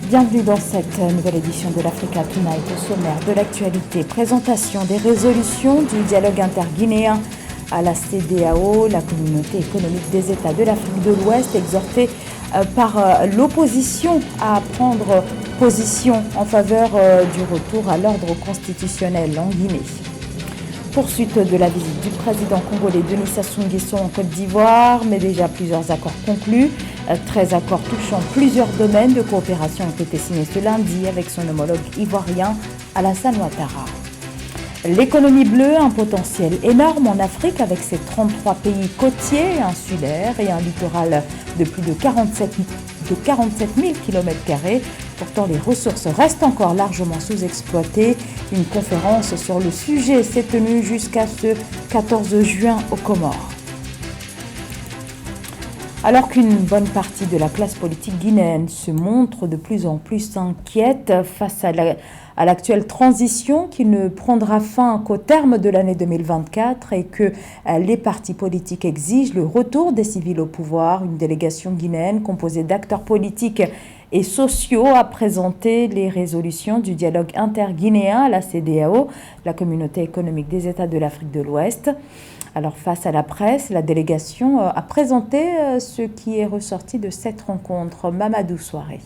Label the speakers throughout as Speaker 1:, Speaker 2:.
Speaker 1: Bienvenue dans cette nouvelle édition de l'Africa Tonight. Au sommaire de l'actualité, présentation des résolutions du dialogue interguinéen à la CEDEAO, la communauté économique des États de l'Afrique de l'Ouest, exhortée par l'opposition à prendre position en faveur du retour à l'ordre constitutionnel en Guinée. Poursuite de la visite du président congolais Denis Sassou Nguesso en Côte d'Ivoire, mais déjà plusieurs accords conclus. 13 accords touchant plusieurs domaines de coopération ont été signés ce lundi avec son homologue ivoirien Alassane Ouattara. L'économie bleue, un potentiel énorme en Afrique avec ses 33 pays côtiers, insulaires et un littoral de plus de 47 000 km². Pourtant, les ressources restent encore largement sous-exploitées. Une conférence sur le sujet s'est tenue jusqu'à ce 14 juin aux Comores. Alors qu'une bonne partie de la classe politique guinéenne se montre de plus en plus inquiète face à l'actuelle transition qui ne prendra fin qu'au terme de l'année 2024 et que les partis politiques exigent le retour des civils au pouvoir, une délégation guinéenne composée d'acteurs politiques et sociaux a présenté les résolutions du dialogue interguinéen à la CEDEAO, la communauté économique des États de l'Afrique de l'Ouest. Alors face à la presse, la délégation a présenté ce qui est ressorti de cette rencontre. Mamadou Souaré.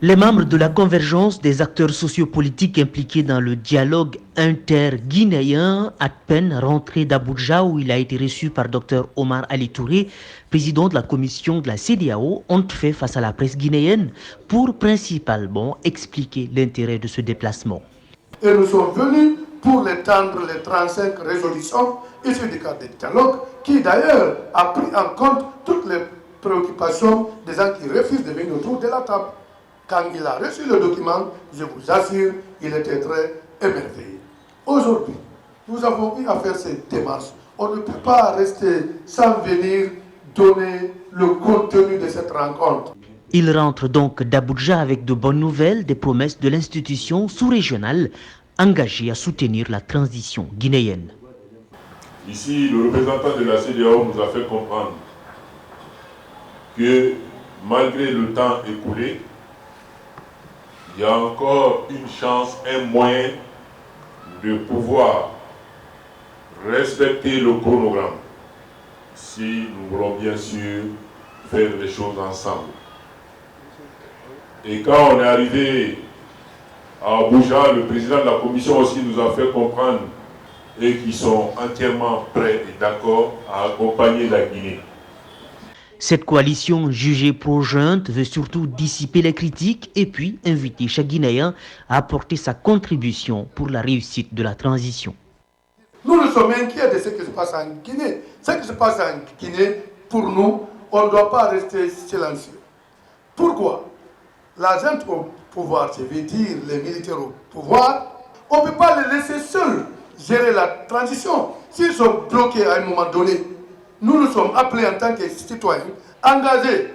Speaker 2: Les membres de la convergence des acteurs sociopolitiques impliqués dans le dialogue interguinéen, à peine rentré d'Abuja où il a été reçu par Dr Omar Ali Touré, président de la commission de la CEDEAO, ont fait face à la presse guinéenne pour principalement expliquer l'intérêt de ce déplacement.
Speaker 3: Et nous sommes venus pour l'étendre les 35 résolutions issues du cadre du dialogue, qui d'ailleurs a pris en compte toutes les préoccupations des gens qui refusent de venir autour de la table. Quand il a reçu le document, je vous assure, il était très émerveillé. Aujourd'hui, nous avons eu à faire cette démarche. On ne peut pas rester sans venir donner le contenu de cette rencontre.
Speaker 2: Il rentre donc d'Abuja avec de bonnes nouvelles, des promesses de l'institution sous-régionale engagée à soutenir la transition guinéenne.
Speaker 4: Ici, le représentant de la CEDEAO nous a fait comprendre que malgré le temps écoulé, il y a encore une chance, un moyen de pouvoir respecter le chronogramme si nous voulons bien sûr faire les choses ensemble. Et quand on est arrivé à Abuja, le président de la commission aussi nous a fait comprendre et qui sont entièrement prêts et d'accord à accompagner la Guinée.
Speaker 2: Cette coalition jugée pro-junte veut surtout dissiper les critiques et puis inviter chaque Guinéen à apporter sa contribution pour la réussite de la transition.
Speaker 3: Nous nous sommes inquiets de ce qui se passe en Guinée. Ce qui se passe en Guinée, pour nous, on ne doit pas rester silencieux. Pourquoi? La junte au pouvoir, je veux dire les militaires au pouvoir, on ne peut pas les laisser seuls gérer la transition. S'ils sont bloqués à un moment donné, nous nous sommes appelés en tant que citoyens, engagés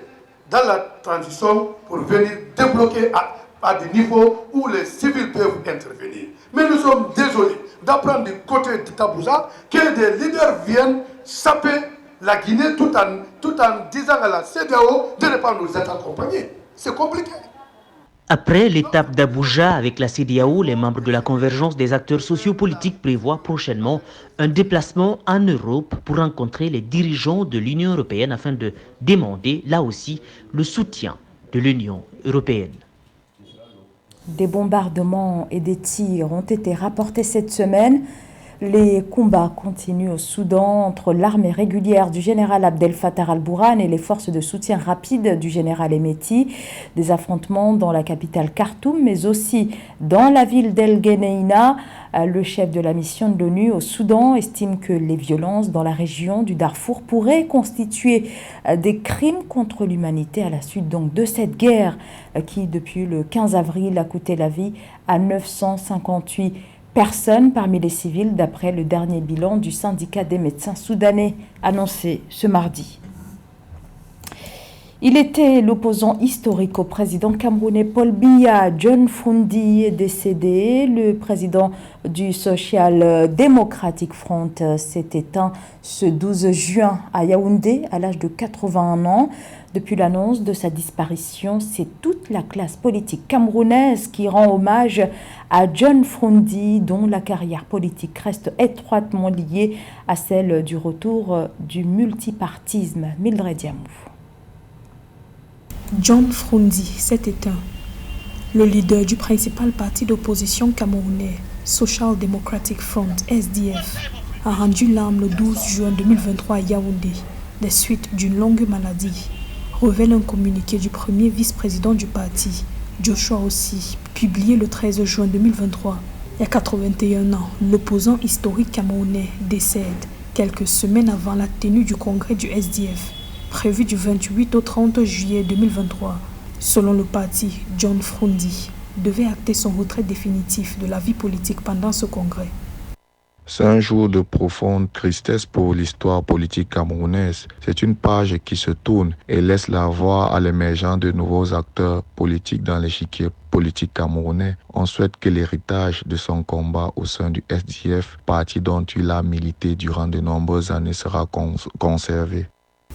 Speaker 3: dans la transition pour venir débloquer à des niveaux où les civils peuvent intervenir. Mais nous sommes désolés d'apprendre du côté de Abuja que des leaders viennent saper la Guinée tout en disant à la CEDEAO de ne pas nous être accompagnés. C'est compliqué.
Speaker 2: Après l'étape d'Abuja avec la CEDEAO, les membres de la convergence des acteurs sociopolitiques prévoient prochainement un déplacement en Europe pour rencontrer les dirigeants de l'Union européenne afin de demander, là aussi, le soutien de l'Union européenne.
Speaker 1: Des bombardements et des tirs ont été rapportés cette semaine. Les combats continuent au Soudan entre l'armée régulière du général Abdel Fattah al-Burhan et les forces de soutien rapide du général Hemeti. Des affrontements dans la capitale Khartoum, mais aussi dans la ville d'El Geneina. Le chef de la mission de l'ONU au Soudan estime que les violences dans la région du Darfour pourraient constituer des crimes contre l'humanité à la suite donc de cette guerre qui, depuis le 15 avril, a coûté la vie à 958 personnes parmi les civils, d'après le dernier bilan du syndicat des médecins soudanais annoncé ce mardi. Il était l'opposant historique au président camerounais Paul Biya. John Froundi est décédé. Le président du Social Democratic Front s'est éteint ce 12 juin à Yaoundé à l'âge de 81 ans. Depuis l'annonce de sa disparition, c'est toute la classe politique camerounaise qui rend hommage à John Froundi, dont la carrière politique reste étroitement liée à celle du retour du multipartisme. Mildred Diamou.
Speaker 5: John Froundi s'est éteint. Le leader du principal parti d'opposition camerounais, Social Democratic Front, SDF, a rendu l'âme le 12 juin 2023 à Yaoundé, des suites d'une longue maladie, révèle un communiqué du premier vice-président du parti, Joshua Ossi, publié le 13 juin 2023. Il y a 81 ans, l'opposant historique camerounais décède quelques semaines avant la tenue du congrès du SDF, prévu du 28 au 30 juillet 2023. Selon le parti, John Froundi devait acter son retrait définitif de la vie politique pendant ce congrès.
Speaker 6: C'est un jour de profonde tristesse pour l'histoire politique camerounaise. C'est une page qui se tourne et laisse la voie à l'émergence de nouveaux acteurs politiques dans l'échiquier politique camerounais. On souhaite que l'héritage de son combat au sein du SDF, parti dont il a milité durant de nombreuses années, sera conservé.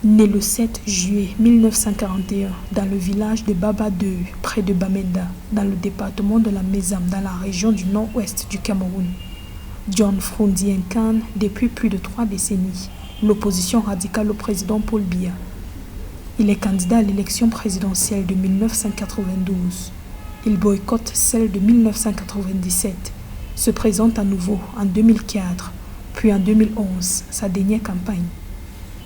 Speaker 5: Né le 7 juillet 1941 dans le village de Babadeu, près de Bamenda, dans le département de la Mézam, dans la région du nord-ouest du Cameroun, John Froundi incarne depuis plus de 3 décennies l'opposition radicale au président Paul Biya. Il est candidat à l'élection présidentielle de 1992. Il boycotte celle de 1997, se présente à nouveau en 2004, puis en 2011, sa dernière campagne.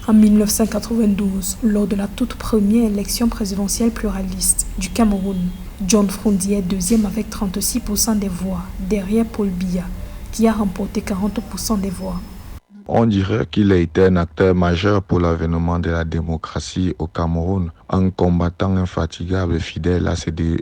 Speaker 5: En 1992, lors de la toute première élection présidentielle pluraliste du Cameroun, John Froundi est deuxième avec 36% des voix, derrière Paul Biya, qui a remporté 40% des voix.
Speaker 6: On dirait qu'il a été un acteur majeur pour l'avènement de la démocratie au Cameroun, un combattant infatigable fidèle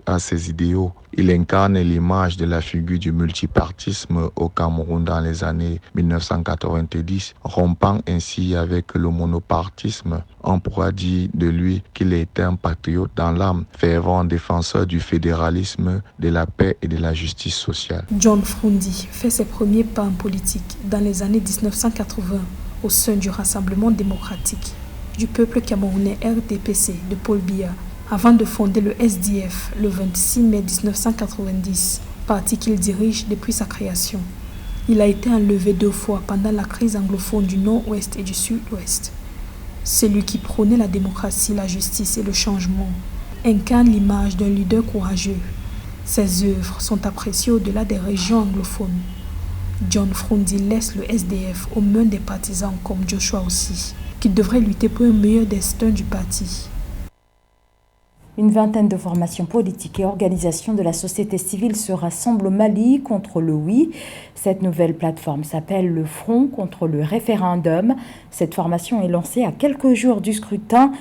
Speaker 6: à ses idéaux. Il incarne l'image de la figure du multipartisme au Cameroun dans les années 1990, rompant ainsi avec le monopartisme. On pourra dire de lui qu'il était un patriote dans l'âme, fervent défenseur du fédéralisme, de la paix et de la justice sociale.
Speaker 5: John Froundi fait ses premiers pas en politique dans les années 1980 au sein du Rassemblement démocratique du peuple camerounais RDPC de Paul Biya, avant de fonder le SDF le 26 mai 1990, parti qu'il dirige depuis sa création. Il a été enlevé 2 fois pendant la crise anglophone du Nord-Ouest et du Sud-Ouest. Celui qui prônait la démocratie, la justice et le changement incarne l'image d'un leader courageux. Ses œuvres sont appréciées au-delà des régions anglophones. John Froundi laisse le SDF aux mains des partisans comme Joshua Ossi, qui devrait lutter pour un meilleur destin du parti.
Speaker 1: Une vingtaine de formations politiques et organisations de la société civile se rassemblent au Mali contre le oui. Cette nouvelle plateforme s'appelle le Front contre le référendum. Cette formation est lancée à quelques jours du scrutin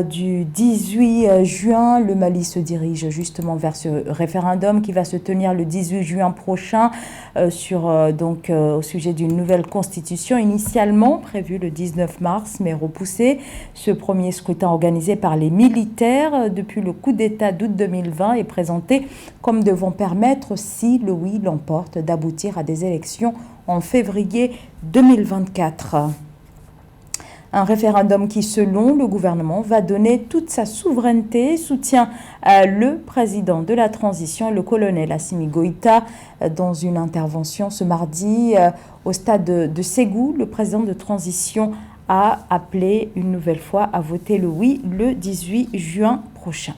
Speaker 1: du 18 juin. Le Mali se dirige justement vers ce référendum qui va se tenir le 18 juin prochain au sujet d'une nouvelle constitution initialement prévue le 19 mars mais repoussée. Ce premier scrutin organisé par les militaires depuis le coup d'État d'août 2020 est présenté comme devant permettre, si le oui l'emporte, d'aboutir à des élections en février 2024. Un référendum qui, selon le gouvernement, va donner toute sa souveraineté, soutient le président de la transition, le colonel Assimi Goïta, dans une intervention ce mardi au stade de Ségou. Le président de transition a appelé une nouvelle fois à voter le oui le 18 juin prochain.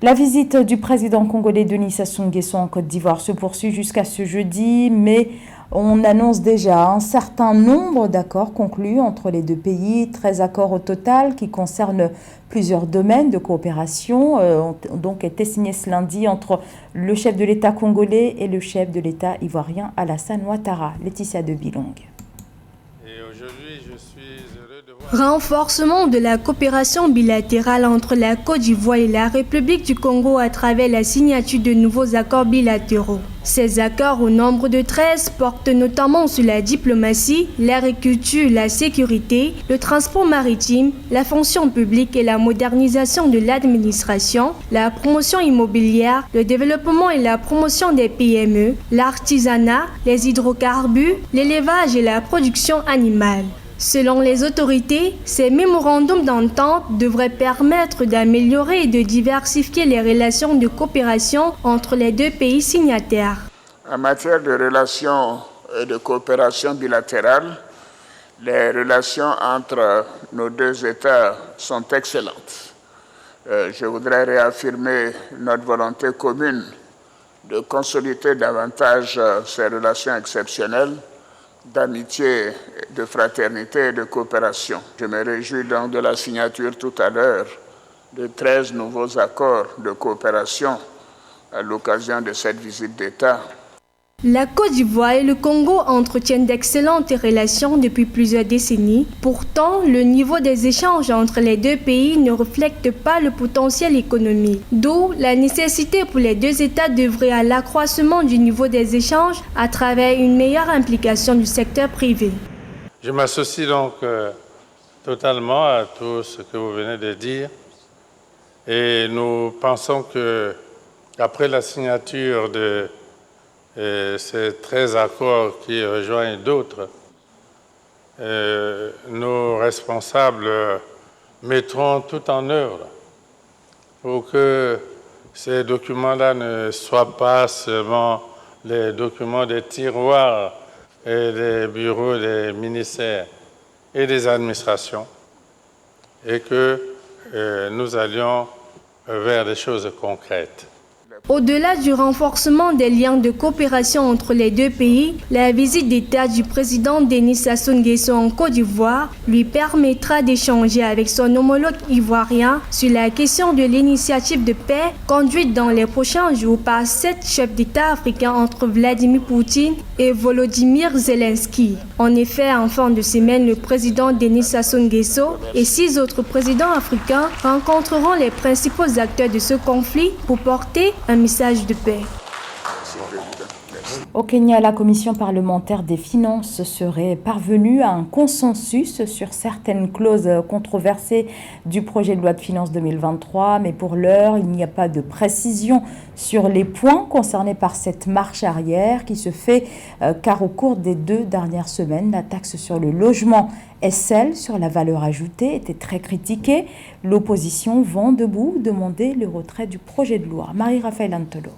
Speaker 1: La visite du président congolais Denis Sassou Nguesso en Côte d'Ivoire se poursuit jusqu'à ce jeudi, mais on annonce déjà un certain nombre d'accords conclus entre les deux pays, 13 accords au total qui concernent plusieurs domaines de coopération ont donc été signés ce lundi entre le chef de l'État congolais et le chef de l'État ivoirien Alassane Ouattara. Laetitia de Bilong.
Speaker 7: Et aujourd'hui, je suis heureux de voir
Speaker 5: Renforcement de la coopération bilatérale entre la Côte d'Ivoire et la République du Congo à travers la signature de nouveaux accords bilatéraux. Ces accords, au nombre de 13, portent notamment sur la diplomatie, l'agriculture, la sécurité, le transport maritime, la fonction publique et la modernisation de l'administration, la promotion immobilière, le développement et la promotion des PME, l'artisanat, les hydrocarbures, l'élevage et la production animale. Selon les autorités, ces mémorandums d'entente devraient permettre d'améliorer et de diversifier les relations de coopération entre les deux pays signataires.
Speaker 7: En matière de relations et de coopération bilatérale, les relations entre nos deux États sont excellentes. Je voudrais réaffirmer notre volonté commune de consolider davantage ces relations exceptionnelles d'amitié, de fraternité et de coopération. Je me réjouis donc de la signature tout à l'heure de 13 nouveaux accords de coopération à l'occasion de cette visite d'État.
Speaker 5: La Côte d'Ivoire et le Congo entretiennent d'excellentes relations depuis plusieurs décennies. Pourtant, le niveau des échanges entre les deux pays ne reflète pas le potentiel économique. D'où la nécessité pour les deux États d'œuvrer à l'accroissement du niveau des échanges à travers une meilleure implication du secteur privé.
Speaker 8: Je m'associe donc totalement à tout ce que vous venez de dire. Et nous pensons que après la signature de ces 13 accords qui rejoignent d'autres, nos responsables mettront tout en œuvre pour que ces documents-là ne soient pas seulement les documents des tiroirs et des bureaux des ministères et des administrations, et que nous allions vers des choses concrètes.
Speaker 5: Au-delà du renforcement des liens de coopération entre les deux pays, la visite d'État du président Denis Sassou Nguesso en Côte d'Ivoire lui permettra d'échanger avec son homologue ivoirien sur la question de l'initiative de paix conduite dans les prochains jours par 7 chefs d'État africains entre Vladimir Poutine et Volodymyr Zelensky. En effet, en fin de semaine, le président Denis Sassou Nguesso et 6 autres présidents africains rencontreront les principaux acteurs de ce conflit pour porter un message de paix.
Speaker 1: Au Kenya, la commission parlementaire des finances serait parvenue à un consensus sur certaines clauses controversées du projet de loi de finances 2023, mais pour l'heure, il n'y a pas de précision sur les points concernés par cette marche arrière qui se fait car au cours des 2 dernières semaines, la taxe sur le logement et celle sur la valeur ajoutée était très critiquée. L'opposition vent debout demander le retrait du projet de loi. Marie-Raphaël Antolo.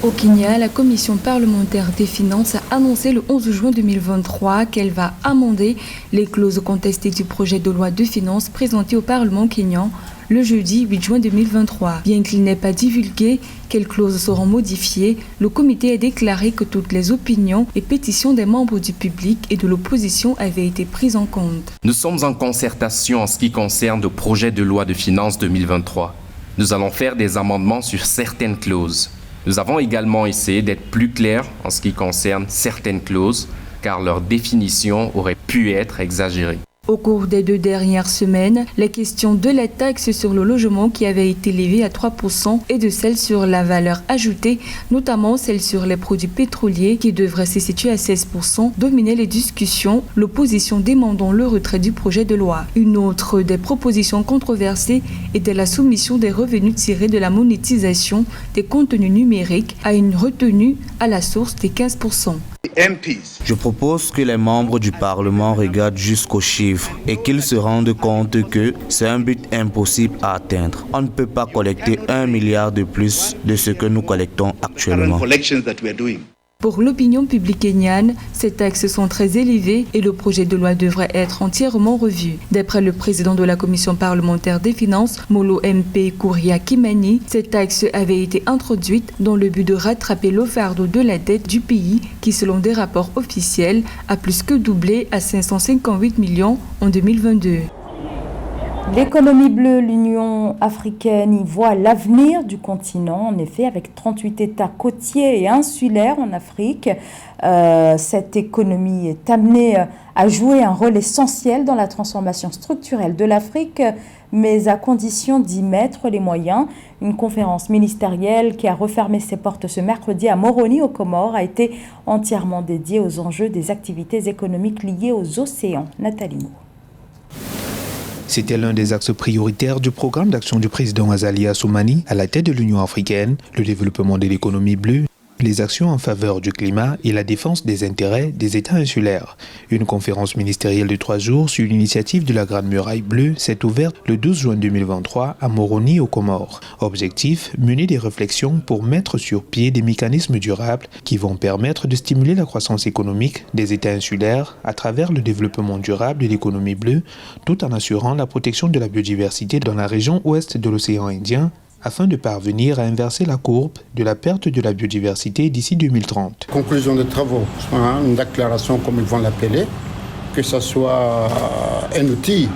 Speaker 9: Au Kenya, la commission parlementaire des finances a annoncé le 11 juin 2023 qu'elle va amender les clauses contestées du projet de loi de finances présenté au Parlement kényan le jeudi 8 juin 2023. Bien qu'il n'ait pas divulgué quelles clauses seront modifiées, le comité a déclaré que toutes les opinions et pétitions des membres du public et de l'opposition avaient été prises en compte.
Speaker 10: Nous sommes en concertation en ce qui concerne le projet de loi de finances 2023. Nous allons faire des amendements sur certaines clauses. Nous avons également essayé d'être plus clairs en ce qui concerne certaines clauses, car leur définition aurait pu être exagérée.
Speaker 9: Au cours des 2 dernières semaines, la question de la taxe sur le logement qui avait été levée à 3% et de celle sur la valeur ajoutée, notamment celle sur les produits pétroliers qui devrait se situer à 16%, dominait les discussions, l'opposition demandant le retrait du projet de loi. Une autre des propositions controversées était la soumission des revenus tirés de la monétisation des contenus numériques à une retenue à la source des 15%.
Speaker 11: Je propose que les membres du Parlement regardent jusqu'aux chiffres et qu'ils se rendent compte que c'est un but impossible à atteindre. On ne peut pas collecter 1 milliard de plus de ce que nous collectons actuellement.
Speaker 9: Pour l'opinion publique kenyane, ces taxes sont très élevées et le projet de loi devrait être entièrement revu. D'après le président de la commission parlementaire des finances, Molo MP Kuria Kimani, ces taxes avaient été introduites dans le but de rattraper le fardeau de la dette du pays qui, selon des rapports officiels, a plus que doublé à 558 millions en 2022.
Speaker 1: L'économie bleue, l'Union africaine y voit l'avenir du continent. En effet, avec 38 États côtiers et insulaires en Afrique, cette économie est amenée à jouer un rôle essentiel dans la transformation structurelle de l'Afrique, mais à condition d'y mettre les moyens. Une conférence ministérielle qui a refermé ses portes ce mercredi à Moroni, aux Comores, a été entièrement dédiée aux enjeux des activités économiques liées aux océans. Nathalie Moore.
Speaker 12: C'était l'un des axes prioritaires du programme d'action du président Azali Assoumani à la tête de l'Union africaine, le développement de l'économie bleue, les actions en faveur du climat et la défense des intérêts des États insulaires. Une conférence ministérielle de 3 jours sur l'initiative de la Grande Muraille Bleue s'est ouverte le 12 juin 2023 à Moroni, aux Comores. Objectif, mener des réflexions pour mettre sur pied des mécanismes durables qui vont permettre de stimuler la croissance économique des États insulaires à travers le développement durable de l'économie bleue, tout en assurant la protection de la biodiversité dans la région ouest de l'océan Indien, afin de parvenir à inverser la courbe de la perte de la biodiversité d'ici 2030.
Speaker 13: Conclusion des travaux, une déclaration comme ils vont l'appeler, que ce soit un outil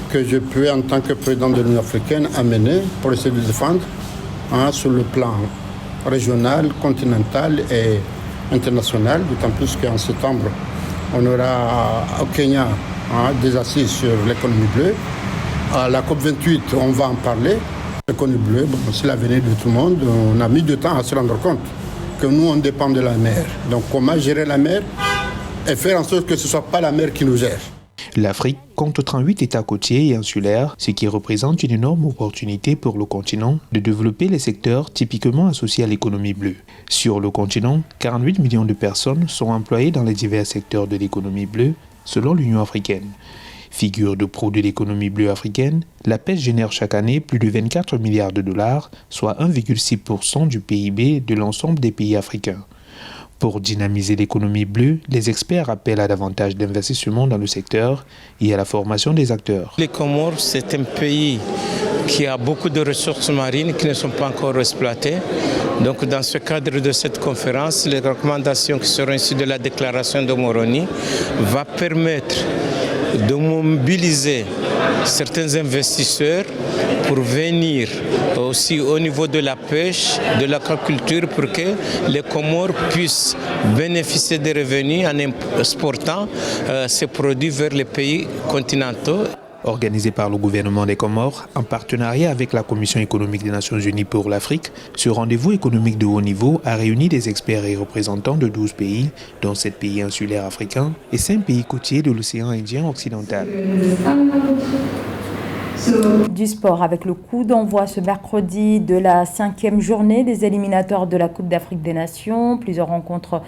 Speaker 13: que je peux, en tant que président de l'Union africaine, amener pour essayer de défendre sur le plan régional, continental et international, d'autant plus qu'en septembre, on aura au Kenya des assises sur l'économie bleue. À la COP28, on va en parler. L'économie bleue, c'est l'avenir de tout le monde. On a mis du temps à se rendre compte que nous, on dépend de la mer. Donc comment gérer la mer et faire en sorte que ce ne soit pas la mer qui nous gère.
Speaker 12: L'Afrique compte 38 États côtiers et insulaires, ce qui représente une énorme opportunité pour le continent de développer les secteurs typiquement associés à l'économie bleue. Sur le continent, 48 millions de personnes sont employées dans les divers secteurs de l'économie bleue, selon l'Union africaine. Figure de proue de l'économie bleue africaine, la pêche génère chaque année plus de 24 milliards de dollars, soit 1,6% du PIB de l'ensemble des pays africains. Pour dynamiser l'économie bleue, les experts appellent à davantage d'investissements dans le secteur et à la formation des acteurs.
Speaker 14: Les Comores, c'est un pays qui a beaucoup de ressources marines qui ne sont pas encore exploitées. Donc dans ce cadre de cette conférence, les recommandations qui seront issues de la déclaration de Moroni vont permettre de mobiliser certains investisseurs pour venir aussi au niveau de la pêche, de l'aquaculture, pour que les Comores puissent bénéficier des revenus en exportant ces produits vers les pays continentaux.
Speaker 12: Organisé par le gouvernement des Comores, en partenariat avec la Commission économique des Nations Unies pour l'Afrique, ce rendez-vous économique de haut niveau a réuni des experts et représentants de 12 pays, dont 7 pays insulaires africains et 5 pays côtiers de l'océan Indien occidental.
Speaker 1: Du sport avec le coup d'envoi ce mercredi de la 5e journée des éliminatoires de la Coupe d'Afrique des Nations. Plusieurs rencontres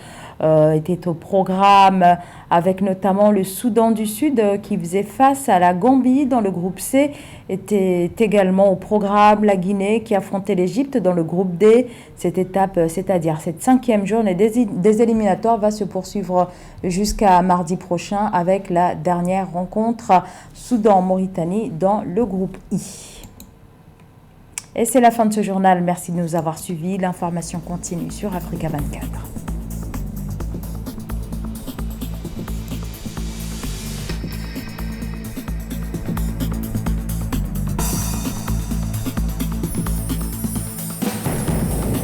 Speaker 1: étaient au programme, avec notamment le Soudan du Sud qui faisait face à la Gambie dans le groupe C. Était également au programme la Guinée qui affrontait l'Égypte dans le groupe D. Cette étape, c'est-à-dire cette 5e journée des éliminatoires, va se poursuivre jusqu'à mardi prochain avec la dernière rencontre Soudan-Mauritanie dans le groupe I. Et c'est la fin de ce journal. Merci de nous avoir suivis. L'information continue sur Africa 24.